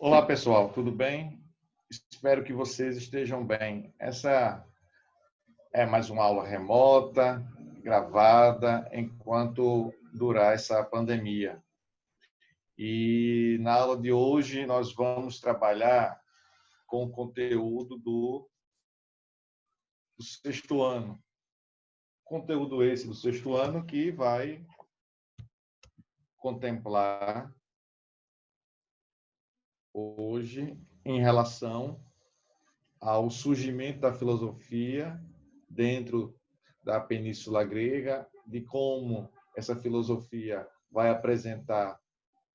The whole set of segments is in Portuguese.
Olá, pessoal, tudo bem? Espero que vocês estejam bem. Essa é mais uma aula remota, gravada, enquanto durar essa pandemia. E na aula de hoje nós vamos trabalhar com o conteúdo do sexto ano. Conteúdo esse do sexto ano que vai contemplar hoje em relação ao surgimento da filosofia dentro da Península Grega, de como essa filosofia vai apresentar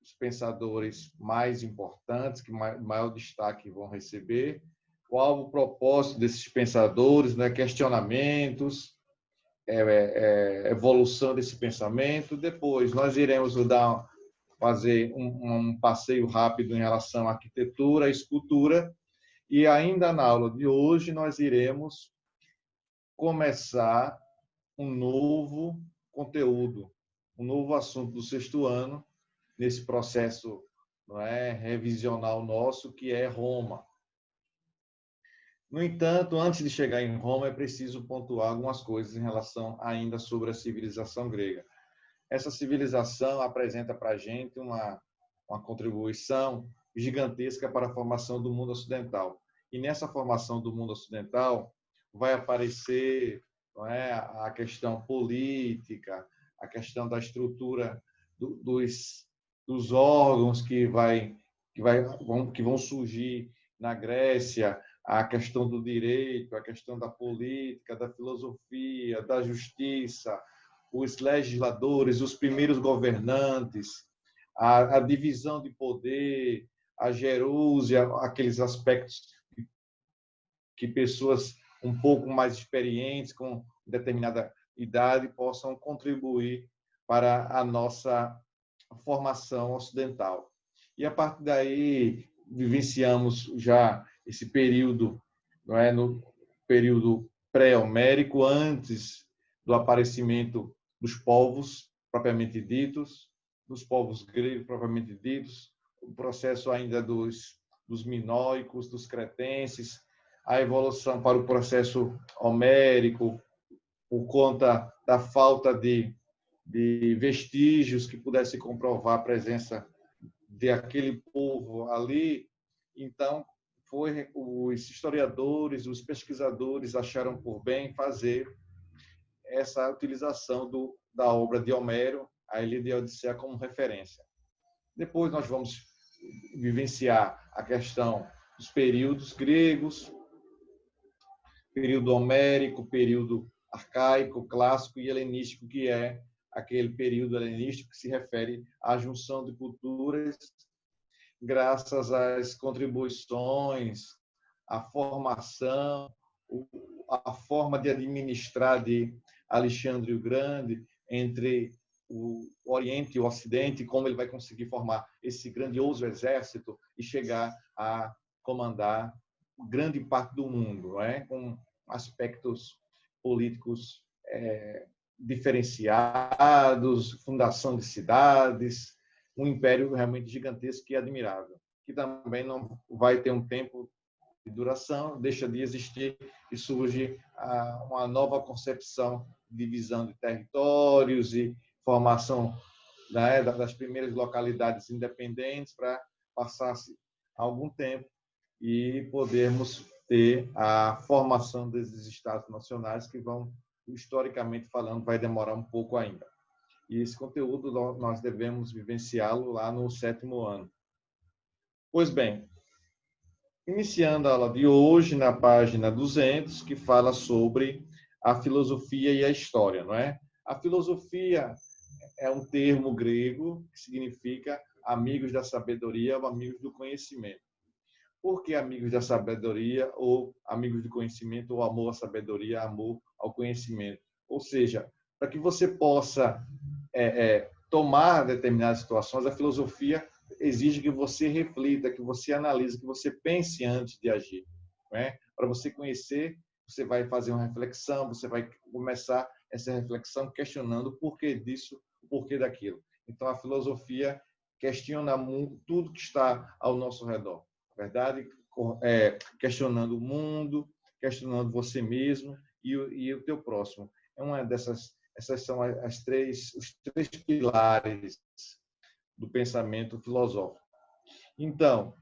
os pensadores mais importantes, que maior destaque vão receber, qual o propósito desses pensadores, né? Questionamentos, evolução desse pensamento. Depois nós iremos fazer um passeio rápido em relação à arquitetura, à escultura, e ainda na aula de hoje nós iremos começar um novo conteúdo, um novo assunto do sexto ano, nesse processo, não é, revisional nosso, que é Roma. No entanto, antes de chegar em Roma, é preciso pontuar algumas coisas em relação ainda sobre a civilização grega. Essa civilização apresenta para a gente uma contribuição gigantesca para a formação do mundo ocidental. E nessa formação do mundo ocidental vai aparecer, não é, a questão política, a questão da estrutura dos órgãos que vão surgir na Grécia, a questão do direito, a questão da política, da filosofia, da justiça, os legisladores, os primeiros governantes, a divisão de poder, a gerúsia, aqueles aspectos que pessoas um pouco mais experientes, com determinada idade, possam contribuir para a nossa formação ocidental. E, a partir daí, vivenciamos já esse período, não é, no período pré-homérico, antes do aparecimento dos povos propriamente ditos, dos povos gregos propriamente ditos, o processo ainda dos minoicos, dos cretenses, a evolução para o processo homérico, por conta da falta de vestígios que pudesse comprovar a presença de aquele povo ali. Então, os historiadores, os pesquisadores acharam por bem fazer essa utilização da obra de Homero, a Ilíada e a Odisseia, como referência. Depois nós vamos vivenciar a questão dos períodos gregos, período homérico, período arcaico, clássico e helenístico, que é aquele período helenístico que se refere à junção de culturas graças às contribuições, à formação, a forma de administrar de Alexandre o Grande entre o Oriente e o Ocidente, como ele vai conseguir formar esse grandioso exército e chegar a comandar grande parte do mundo, não é? Com aspectos políticos diferenciados, fundação de cidades, um império realmente gigantesco e admirável, que também não vai ter um tempo de duração, deixa de existir e surge uma nova concepção de divisão de territórios e formação, né, das primeiras localidades independentes para passar-se algum tempo e podermos ter a formação desses estados nacionais que vão, historicamente falando, vai demorar um pouco ainda. E esse conteúdo nós devemos vivenciá-lo lá no sétimo ano. Pois bem, iniciando a aula de hoje na página 200, que fala sobre a filosofia e a história, não é? A filosofia é um termo grego que significa amigos da sabedoria ou amigos do conhecimento. Por que amigos da sabedoria ou amigos do conhecimento, ou amor à sabedoria, amor ao conhecimento? Ou seja, para que você possa tomar determinadas situações, a filosofia exige que você reflita, que você analise, que você pense antes de agir. Não é? Para você conhecer, você vai fazer uma reflexão, você vai começar essa reflexão questionando o porquê disso, o porquê daquilo. Então, a filosofia questiona tudo que está ao nosso redor. Verdade? Questionando o mundo, questionando você mesmo e o teu próximo. É uma essas são os três pilares do pensamento filosófico. Então,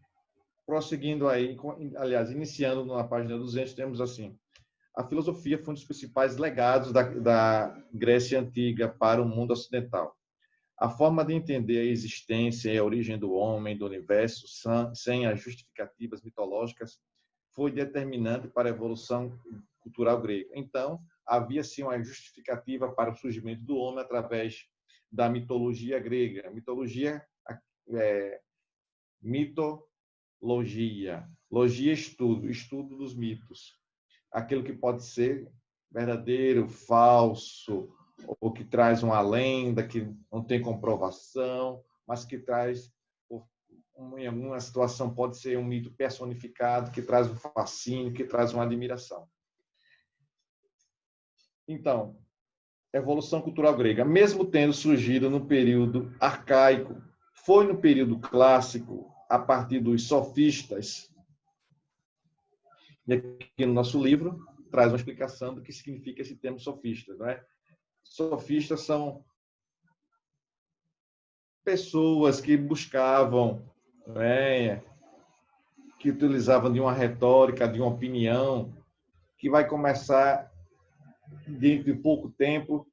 prosseguindo aí, aliás, iniciando na página 200, temos assim: a filosofia foi um dos principais legados da Grécia Antiga para o mundo ocidental. A forma de entender a existência e a origem do homem, do universo, sem as justificativas mitológicas, foi determinante para a evolução cultural grega. Então, havia sim uma justificativa para o surgimento do homem através da mitologia grega. Mitologia, mitologia. Logia, estudo dos mitos. Aquilo que pode ser verdadeiro, falso, ou que traz uma lenda que não tem comprovação, mas que traz, em alguma situação, pode ser um mito personificado, que traz um fascínio, que traz uma admiração. Então, evolução cultural grega, mesmo tendo surgido no período arcaico, foi no período clássico, a partir dos sofistas. E aqui no nosso livro traz uma explicação do que significa esse termo sofista, não é? Sofistas são pessoas que buscavam, não é, que utilizavam de uma retórica, de uma opinião, que vai começar dentro de pouco tempo,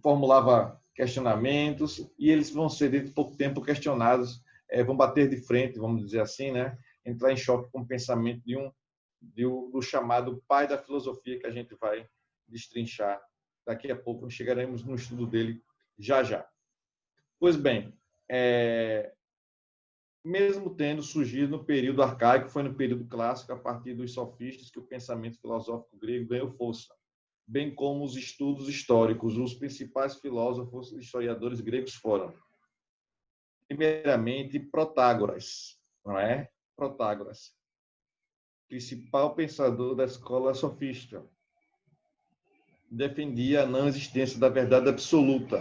formulava questionamentos e eles vão ser dentro de pouco tempo questionados, vão bater de frente, vamos dizer assim, né? Entrar em choque com o pensamento do chamado pai da filosofia, que a gente vai destrinchar daqui a pouco. Chegaremos no estudo dele já já. Pois bem, mesmo tendo surgido no período arcaico, foi no período clássico, a partir dos sofistas, que o pensamento filosófico grego ganhou força, bem como os estudos históricos. Os principais filósofos e historiadores gregos foram, primeiramente, Protágoras, não é? Protágoras, principal pensador da escola sofista, defendia a não existência da verdade absoluta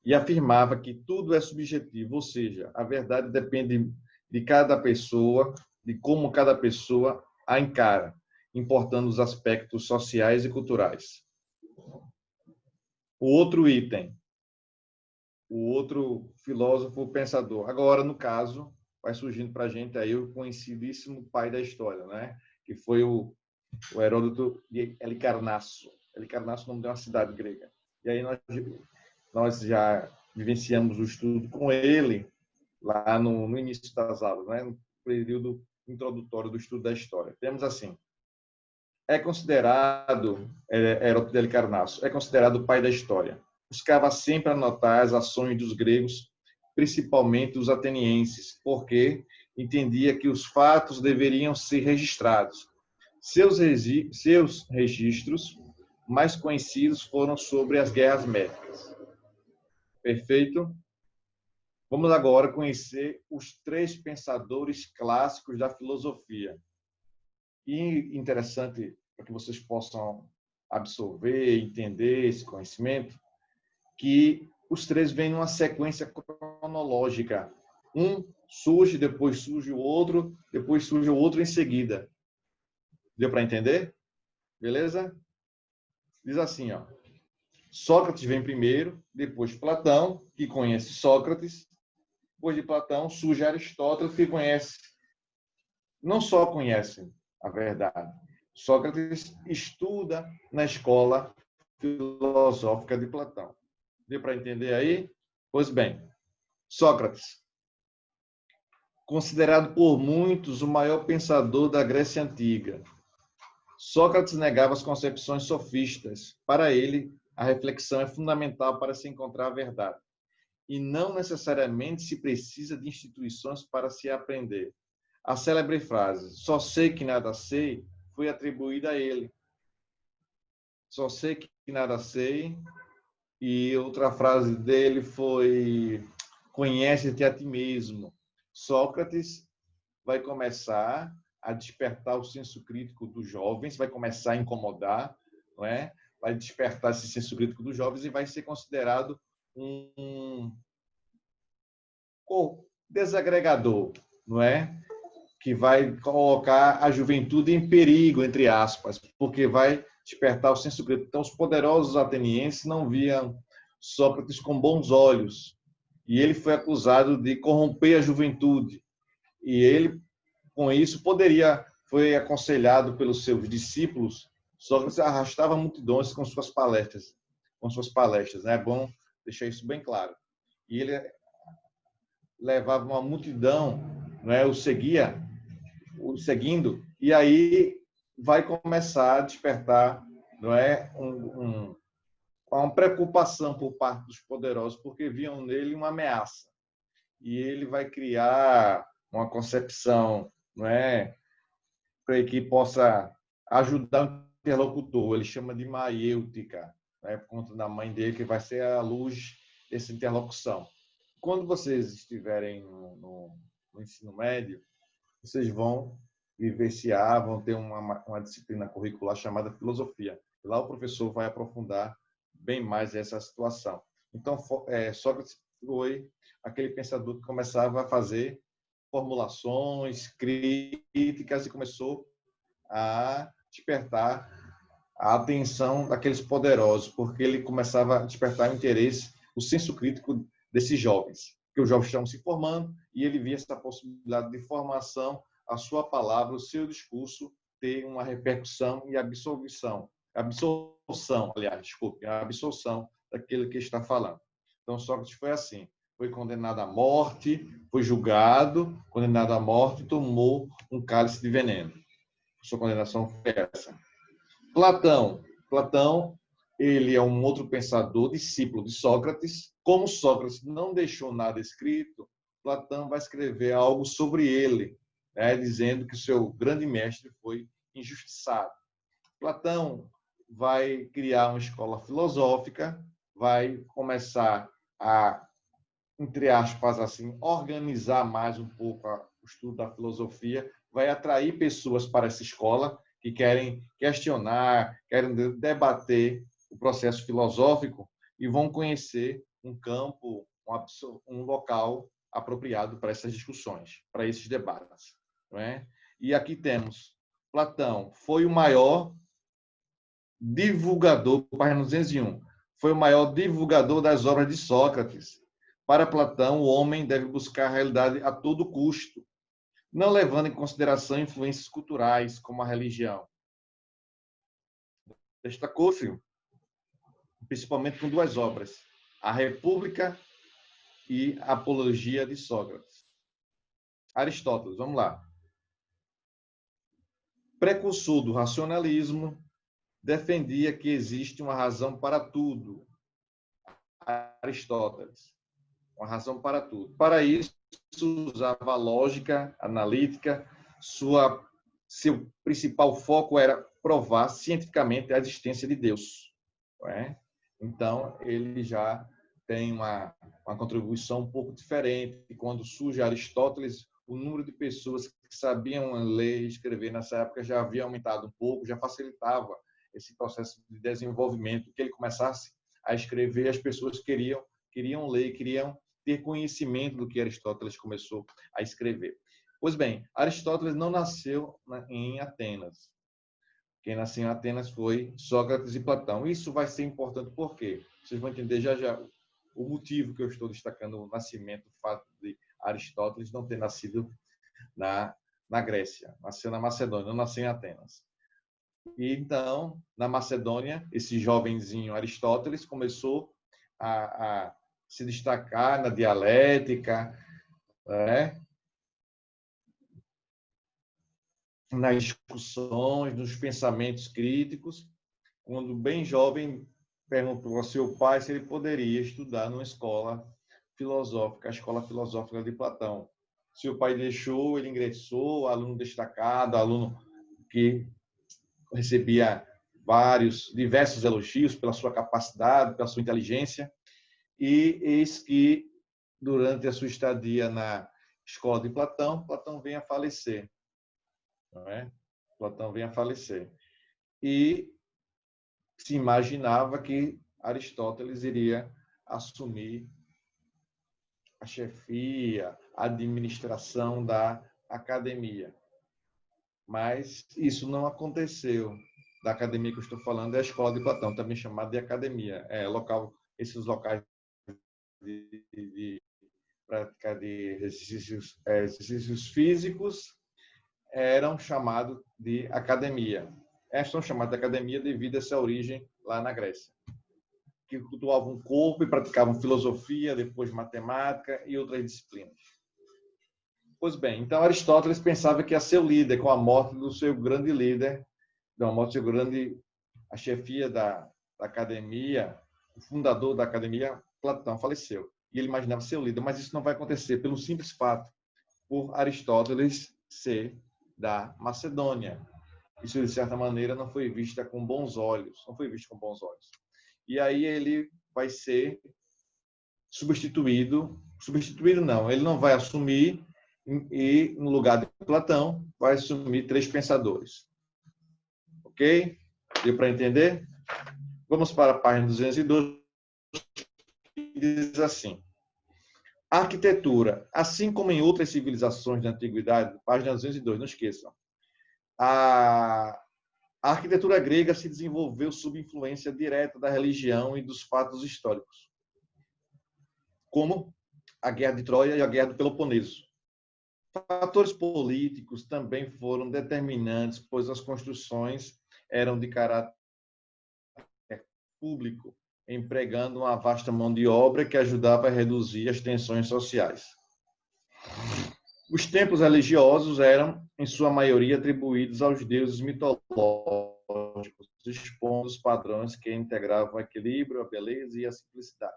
e afirmava que tudo é subjetivo, ou seja, a verdade depende de cada pessoa, de como cada pessoa a encara, importando os aspectos sociais e culturais. O outro item, o outro filósofo pensador. Agora, no caso, vai surgindo para a gente aí o conhecidíssimo pai da história, né? Que foi o Heródoto de Halicarnasso. Halicarnasso é o nome de uma cidade grega. E aí nós já vivenciamos o estudo com ele lá no início das aulas, né? No período introdutório do estudo da história. Temos assim: Heródoto de Halicarnasso é considerado o pai da história. Buscava sempre anotar as ações dos gregos, principalmente os atenienses, porque entendia que os fatos deveriam ser registrados. Seus registros mais conhecidos foram sobre as guerras médicas. Perfeito? Vamos agora conhecer os três pensadores clássicos da filosofia. E interessante, para que vocês possam absorver, entender esse conhecimento, que os três vêm numa sequência cronológica. Um surge, depois surge o outro, depois surge o outro em seguida. Deu para entender? Beleza? Diz assim, ó. Sócrates vem primeiro, depois Platão, que conhece Sócrates. Depois de Platão surge Aristóteles, que conhece, não só conhece a verdade. Sócrates estuda na escola filosófica de Platão. Deu para entender aí? Pois bem, Sócrates, considerado por muitos o maior pensador da Grécia Antiga. Sócrates negava as concepções sofistas. Para ele, a reflexão é fundamental para se encontrar a verdade. E não necessariamente se precisa de instituições para se aprender. A célebre frase, só sei que nada sei, foi atribuída a ele. Só sei que nada sei. E outra frase dele foi, conhece-te a ti mesmo. Sócrates vai começar a despertar o senso crítico dos jovens, vai começar a incomodar, não é? Vai despertar esse senso crítico dos jovens e vai ser considerado desagregador, não é? Que vai colocar a juventude em perigo, entre aspas, porque vai despertar o senso crítico. Então, os poderosos atenienses não viam Sócrates com bons olhos, e ele foi acusado de corromper a juventude. E ele, com isso, foi aconselhado pelos seus discípulos. Sócrates arrastava multidões com suas palestras, né? É bom deixar isso bem claro. E ele levava uma multidão, né? O seguindo, e aí vai começar a despertar, não é, uma preocupação por parte dos poderosos, porque viam nele uma ameaça. E ele vai criar uma concepção, não é, para que possa ajudar o interlocutor. Ele chama de maiêutica, né, por conta da mãe dele, que vai ser a luz dessa interlocução. Quando vocês estiverem no ensino médio, vocês vão vivenciar, vão ter uma disciplina curricular chamada filosofia. Lá o professor vai aprofundar bem mais essa situação. Então, Sócrates foi aquele pensador que começava a fazer formulações, críticas e começou a despertar a atenção daqueles poderosos, porque ele começava a despertar o interesse, o senso crítico desses jovens, que os jovens estavam se formando e ele via essa possibilidade de formação, a sua palavra, o seu discurso ter uma repercussão e absorção, aliás, desculpe, a absorção daquilo que está falando. Então, Sócrates foi assim, foi condenado à morte, foi julgado, condenado à morte e tomou um cálice de veneno. Sua condenação foi essa. Platão, ele é um outro pensador, discípulo de Sócrates. Como Sócrates não deixou nada escrito, Platão vai escrever algo sobre ele, né, dizendo que o seu grande mestre foi injustiçado. Platão vai criar uma escola filosófica, vai começar a, entre aspas, assim, organizar mais um pouco o estudo da filosofia, vai atrair pessoas para essa escola que querem questionar, querem debater o processo filosófico e vão conhecer um campo, um local apropriado para essas discussões, para esses debates. Não é? E aqui temos Platão, foi o maior divulgador, página 201, foi o maior divulgador das obras de Sócrates. Para Platão, o homem deve buscar a realidade a todo custo, não levando em consideração influências culturais, como a religião. Destacou-se principalmente com duas obras, A República e a Apologia de Sócrates. Aristóteles, vamos lá. Precursor do racionalismo, defendia que existe uma razão para tudo. Aristóteles, uma razão para tudo. Para isso, usava a lógica analítica, seu principal foco era provar cientificamente a existência de Deus. Não é? Então, ele já tem uma contribuição um pouco diferente. Quando surge Aristóteles, o número de pessoas que sabiam ler e escrever nessa época já havia aumentado um pouco, já facilitava esse processo de desenvolvimento, que ele começasse a escrever, as pessoas queriam ler, queriam ter conhecimento do que Aristóteles começou a escrever. Pois bem, Aristóteles não nasceu em Atenas. Quem nasceu em Atenas foi Sócrates e Platão. Isso vai ser importante porque vocês vão entender já já o motivo que eu estou destacando o nascimento, o fato de Aristóteles não ter nascido na Grécia, nasceu na Macedônia, não nasceu em Atenas. E então, na Macedônia, esse jovenzinho Aristóteles começou a se destacar na dialética, né? Nas discussões, nos pensamentos críticos. Quando bem jovem, perguntou ao seu pai se ele poderia estudar numa escola filosófica, a Escola Filosófica de Platão. Seu pai deixou, ele ingressou, aluno destacado, aluno que recebia diversos elogios pela sua capacidade, pela sua inteligência, e eis que, durante a sua estadia na escola de Platão, Platão vem a falecer. Não é? Platão vem a falecer. E se imaginava que Aristóteles iria assumir a chefia, a administração da academia. Mas isso não aconteceu. Da academia que eu estou falando é a Escola de Platão, também chamada de academia. É local, esses locais de prática de exercícios físicos eram chamados de academia. São chamados de academia devido a essa origem lá na Grécia, que cultuavam o corpo e praticavam filosofia, depois matemática e outras disciplinas. Pois bem, então Aristóteles pensava que ia ser o líder com a morte do seu grande líder, com a morte do seu grande, a chefia da academia, o fundador da academia, Platão, faleceu. E ele imaginava ser o líder, mas isso não vai acontecer pelo simples fato por Aristóteles ser da Macedônia. Isso, de certa maneira, não foi visto com bons olhos. E aí ele vai ser substituído não, ele não vai assumir, e no lugar de Platão vai assumir 3 pensadores. Ok? Deu para entender? Vamos para a página 202, que diz assim: a arquitetura, assim como em outras civilizações da antiguidade, página 202, não esqueçam, a arquitetura grega se desenvolveu sob influência direta da religião e dos fatos históricos, como a Guerra de Troia e a Guerra do Peloponeso. Fatores políticos também foram determinantes, pois as construções eram de caráter público, empregando uma vasta mão de obra que ajudava a reduzir as tensões sociais. Os templos religiosos eram, em sua maioria, atribuídos aos deuses mitológicos, expondo os padrões que integravam o equilíbrio, a beleza e a simplicidade.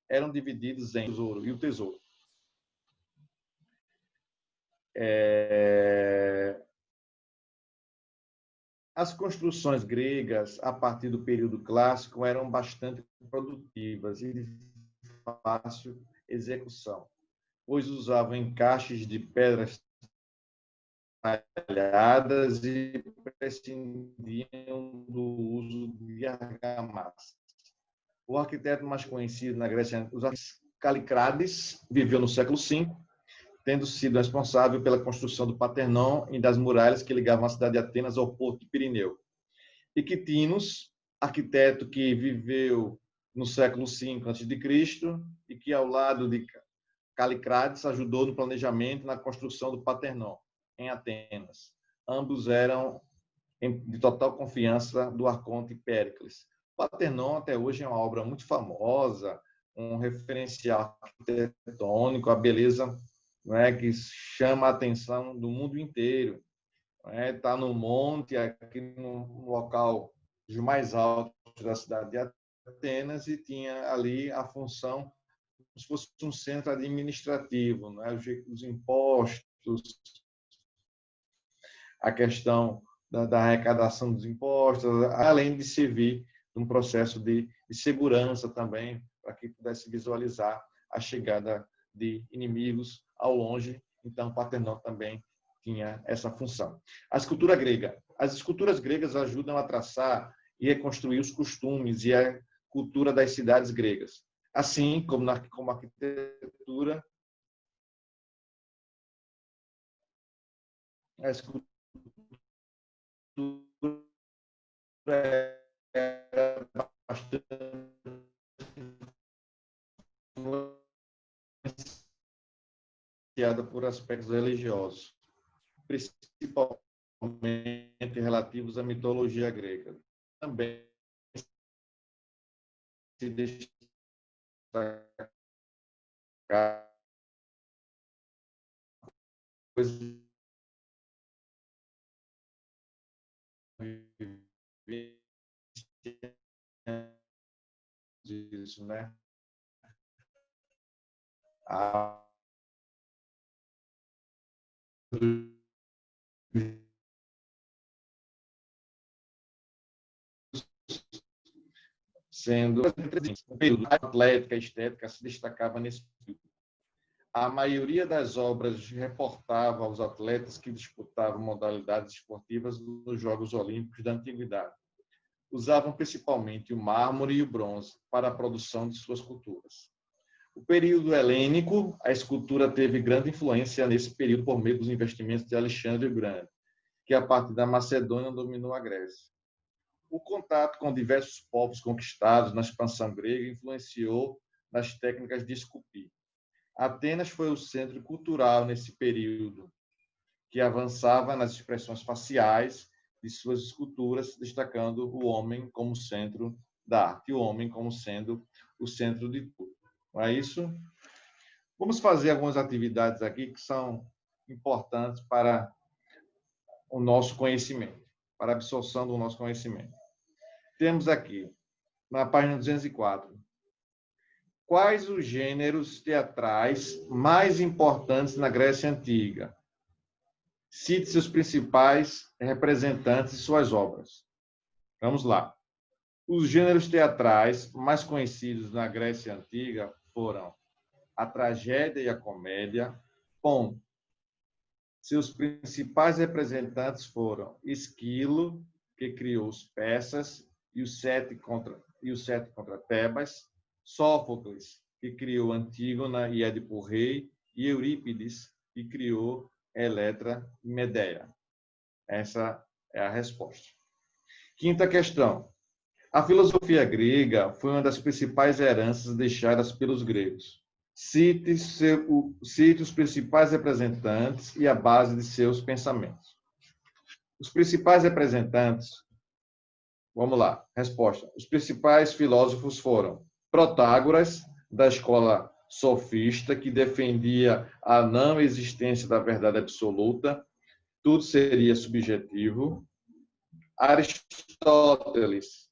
Eram divididos em tesouro e o tesouro. As construções gregas, a partir do período clássico, eram bastante produtivas e de fácil execução, pois usavam encaixes de pedras talhadas e prescindiam do uso de argamassa. O arquiteto mais conhecido na Grécia, Calicrades, viveu no século V, tendo sido responsável pela construção do Partenon e das muralhas que ligavam a cidade de Atenas ao porto de Pirineu. E Quitinos, arquiteto que viveu no século V a.C. e que, ao lado de Calicrades, ajudou no planejamento e na construção do Partenon, em Atenas. Ambos eram de total confiança do arconte Péricles. O Partenon, até hoje, é uma obra muito famosa, um referencial arquitetônico, a beleza, não é, que chama a atenção do mundo inteiro. Está no monte, aqui no local dos mais altos da cidade de Atenas, e tinha ali a função como se fosse um centro administrativo, não é? Os impostos, a questão da arrecadação dos impostos, além de servir um processo de segurança também, para que pudesse visualizar a chegada de inimigos ao longe. Então, Partenon também tinha essa função. A escultura grega. As esculturas gregas ajudam a traçar e reconstruir os costumes e a cultura das cidades gregas. Assim como a arquitetura, a escultura era bastante influenciada por aspectos religiosos, principalmente relativos à mitologia grega. Também se destacar disso, né? Sendo o período atlética e estética se destacava nesse período. A maioria das obras reportava aos atletas que disputavam modalidades esportivas nos Jogos Olímpicos da Antiguidade. Usavam principalmente o mármore e o bronze para a produção de suas culturas. O período helênico, a escultura teve grande influência nesse período por meio dos investimentos de Alexandre o Grande, que a partir da Macedônia dominou a Grécia. O contato com diversos povos conquistados na expansão grega influenciou nas técnicas de esculpir. Atenas foi o centro cultural nesse período, que avançava nas expressões faciais de suas esculturas, destacando o homem como centro da arte, o homem como sendo o centro de tudo. Não é isso? Vamos fazer algumas atividades aqui que são importantes para o nosso conhecimento, para a absorção do nosso conhecimento. Temos aqui, na página 204, quais os gêneros teatrais mais importantes na Grécia Antiga? Cite seus principais representantes e suas obras. Vamos lá. Os gêneros teatrais mais conhecidos na Grécia Antiga foram a tragédia e a comédia. Ponto. Seus principais representantes foram Esquilo, que criou os persas, e os sete contra Tebas, Sófocles, que criou Antígona e Édipo Rei, e Eurípides, que criou Eletra e Medeia. Essa é a resposta. Quinta questão. A filosofia grega foi uma das principais heranças deixadas pelos gregos. Cite os principais representantes e a base de seus pensamentos. Os principais representantes, vamos lá, resposta. Os principais filósofos foram Protágoras, da escola sofista, que defendia a não existência da verdade absoluta, tudo seria subjetivo. Aristóteles,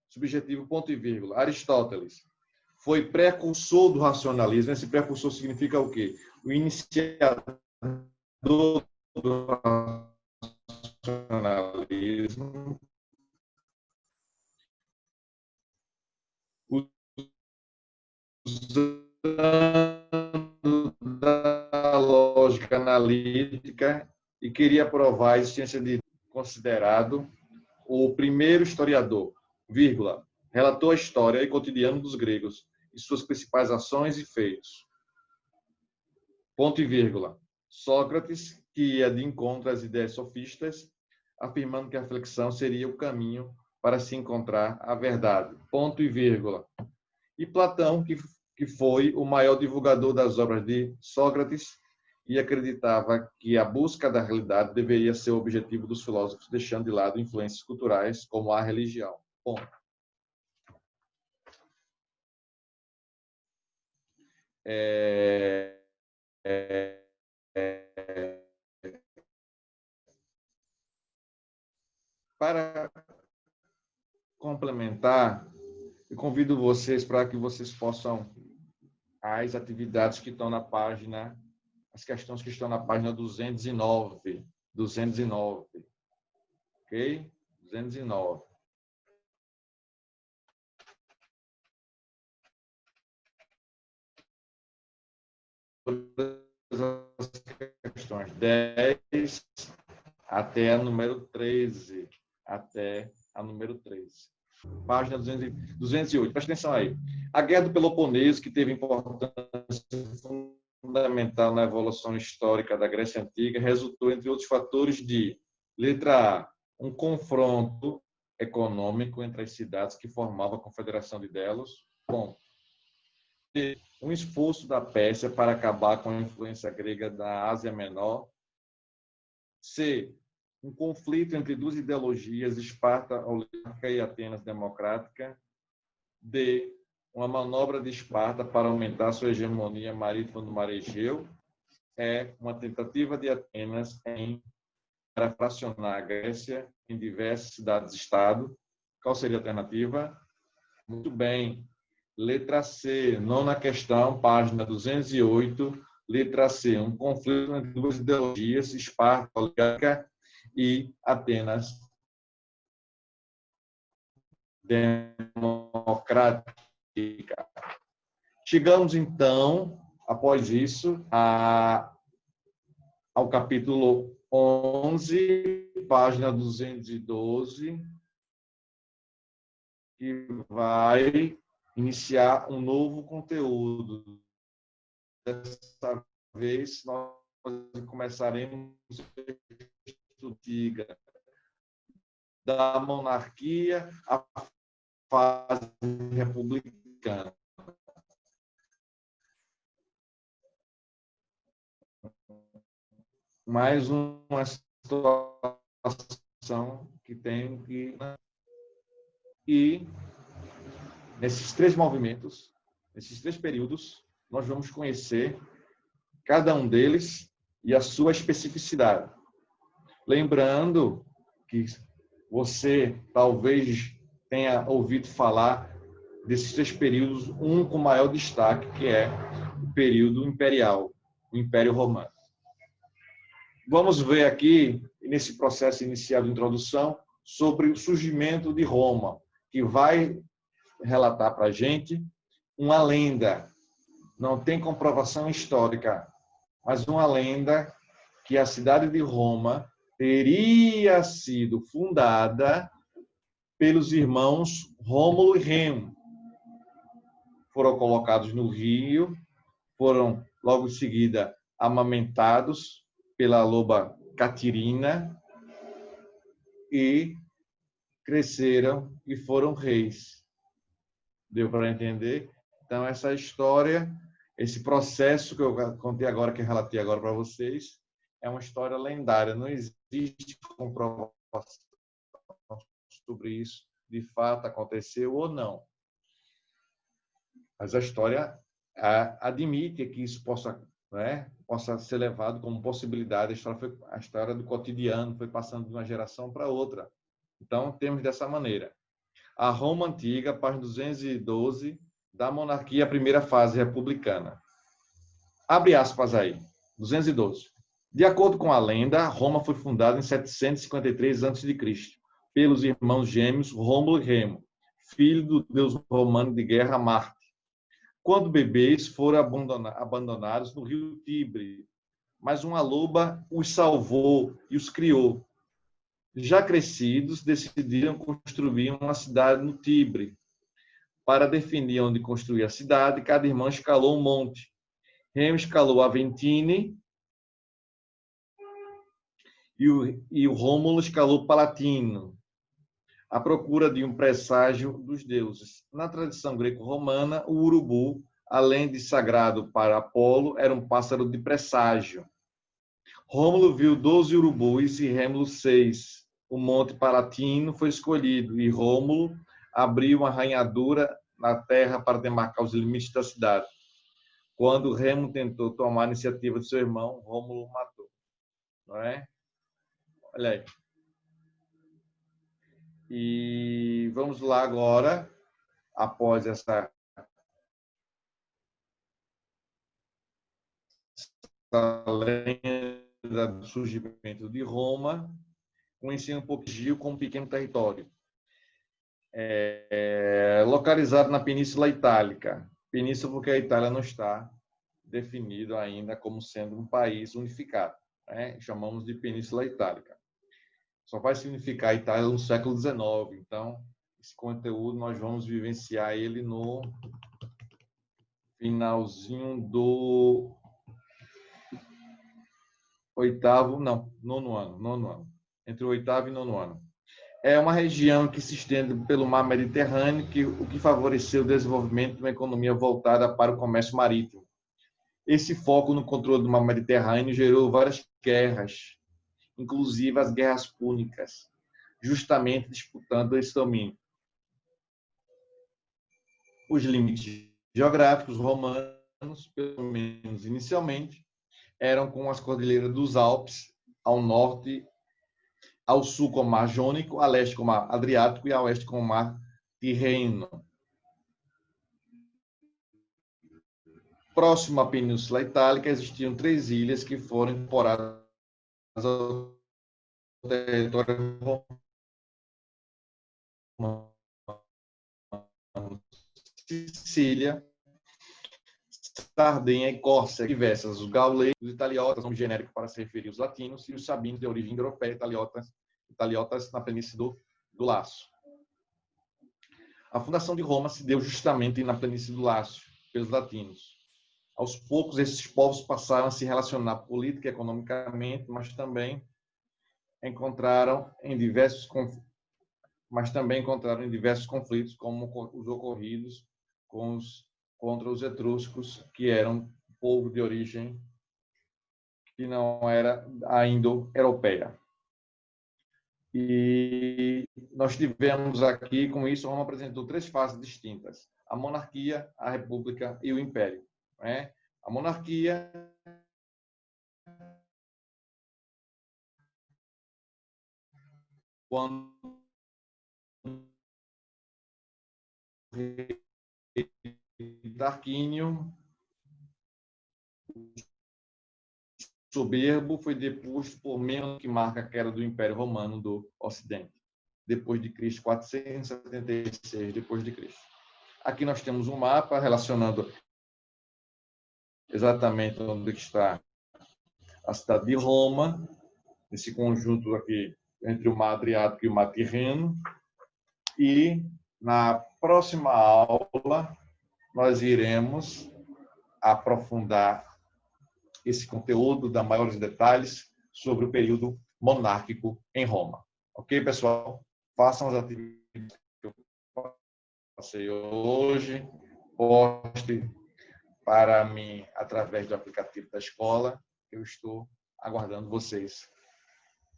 subjetivo, ponto e vírgula. Aristóteles foi precursor do racionalismo. Esse precursor significa o quê? O iniciador do racionalismo. Usando da lógica analítica e queria provar a existência de considerado o primeiro historiador, vírgula, relatou a história e cotidiano dos gregos e suas principais ações e feitos. Ponto e vírgula. Sócrates, que ia de encontro às ideias sofistas, afirmando que a reflexão seria o caminho para se encontrar a verdade. Ponto e vírgula. E Platão, que foi o maior divulgador das obras de Sócrates e acreditava que a busca da realidade deveria ser o objetivo dos filósofos, deixando de lado influências culturais como a religião. Ponto. Para complementar, eu convido vocês para que vocês possam as atividades que estão na página, as questões que estão na página 209. 209. Ok? 209. As questões 10 até a número 13. Até a número 13. Página 208. Presta atenção aí. A Guerra do Peloponeso, que teve importância fundamental na evolução histórica da Grécia Antiga, resultou, entre outros fatores, de, letra A, um confronto econômico entre as cidades que formavam a Confederação de Delos. Bom, um esforço da Pérsia para acabar com a influência grega da Ásia Menor. C, um conflito entre duas ideologias, Esparta oligárquica e Atenas democrática. D, uma manobra de Esparta para aumentar sua hegemonia marítima no Mar Egeu. É uma tentativa de Atenas para fracionar a Grécia em diversas cidades-estado. Qual seria a alternativa? Muito bem. Letra C, nona questão, página 208. Letra C, um conflito entre duas ideologias, Esparta oligárquica e Atenas democrática. Chegamos, então, após isso, ao capítulo 11, página 212, que vai iniciar um novo conteúdo. Dessa vez, nós começaremos a estudar da monarquia à fase republicana. Mais uma situação que tem que... E, nesses três movimentos, nesses três períodos, nós vamos conhecer cada um deles e a sua especificidade. Lembrando que você talvez tenha ouvido falar desses três períodos, um com maior destaque, que é o período imperial, o Império Romano. Vamos ver aqui, nesse processo inicial de introdução, sobre o surgimento de Roma, que vai relatar para a gente uma lenda. Não tem comprovação histórica, mas uma lenda que a cidade de Roma teria sido fundada pelos irmãos Rômulo e Remo. Foram colocados no rio, foram logo em seguida amamentados pela loba Catirina e cresceram e foram reis. Deu para entender? Então, essa história, esse processo que eu contei agora, que eu relatei agora para vocês, é uma história lendária. Não existe comprovação sobre isso, de fato aconteceu ou não. Mas a história admite que isso possa, né, possa ser levado como possibilidade. A história do cotidiano foi passando de uma geração para outra. Então, temos dessa maneira. A Roma Antiga, página 212, da monarquia, primeira fase republicana. Abre aspas aí, 212. De acordo com a lenda, Roma foi fundada em 753 a.C., pelos irmãos gêmeos Rômulo e Remo, filho do deus romano de guerra Marte. Quando bebês foram abandonados no rio Tibre, mas uma loba os salvou e os criou. Já crescidos, decidiram construir uma cidade no Tibre. Para definir onde construir a cidade, cada irmão escalou um monte. Remo escalou Aventine e o Rômulo escalou Palatino, à procura de um presságio dos deuses. Na tradição greco-romana, o urubu, além de sagrado para Apolo, era um pássaro de presságio. Rômulo viu 12 urubus e Remo 6. O Monte Palatino foi escolhido e Rômulo abriu uma arranhadura na terra para demarcar os limites da cidade. Quando Remo tentou tomar a iniciativa de seu irmão, Rômulo o matou. Não é? Olha aí. E vamos lá agora, após essa lenda do surgimento de Roma, conhecer um pouco Gil como um pequeno território. Localizado na Península Itálica. Península porque a Itália não está definido ainda como sendo um país unificado. Né? Chamamos de Península Itálica. Só vai significar Itália no século XIX. Então, esse conteúdo nós vamos vivenciar ele no finalzinho do nono ano. Entre o oitavo e nono ano. É uma região que se estende pelo mar Mediterrâneo, o que favoreceu o desenvolvimento de uma economia voltada para o comércio marítimo. Esse foco no controle do mar Mediterrâneo gerou várias guerras, inclusive as guerras púnicas, justamente disputando esse domínio. Os limites geográficos romanos, pelo menos inicialmente, eram com as cordilheiras dos Alpes, ao norte, ao sul com o Mar Jônico, a leste com o Mar Adriático e a oeste com o Mar Tirreno. Próximo à Península Itálica, existiam 3 ilhas que foram incorporadas ao território romano: Sicília, Sardenha e Córcega. Diversas, os gauleses, os italiotas, nome genérico para se referir aos latinos, e os sabinos de origem europeia, italiotas na planície do Laço. A fundação de Roma se deu justamente na planície do Lácio, pelos latinos. Aos poucos, esses povos passaram a se relacionar política e economicamente, mas também encontraram em diversos conflitos, como os ocorridos contra os etruscos, que eram um povo de origem que não era a indo-europeia. E nós tivemos aqui, com isso, Roma apresentou 3 fases distintas: a monarquia, a república e o império. Né? A monarquia quando Tarquínio, soberbo, foi deposto por menos que marca a queda do Império Romano do Ocidente, depois de Cristo, 476 depois de Cristo. Aqui nós temos um mapa relacionando exatamente onde está a cidade de Roma, esse conjunto aqui entre o Mar Adriático e o Mar Tirreno. E na próxima aula nós iremos aprofundar esse conteúdo, dar maiores detalhes sobre o período monárquico em Roma. Ok, pessoal? Façam as atividades que eu passei hoje, poste para mim através do aplicativo da escola. Eu estou aguardando vocês.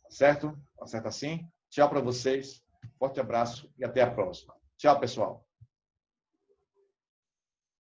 Certo? Tá certo assim? Tchau para vocês. Forte abraço e até a próxima. Tchau, pessoal.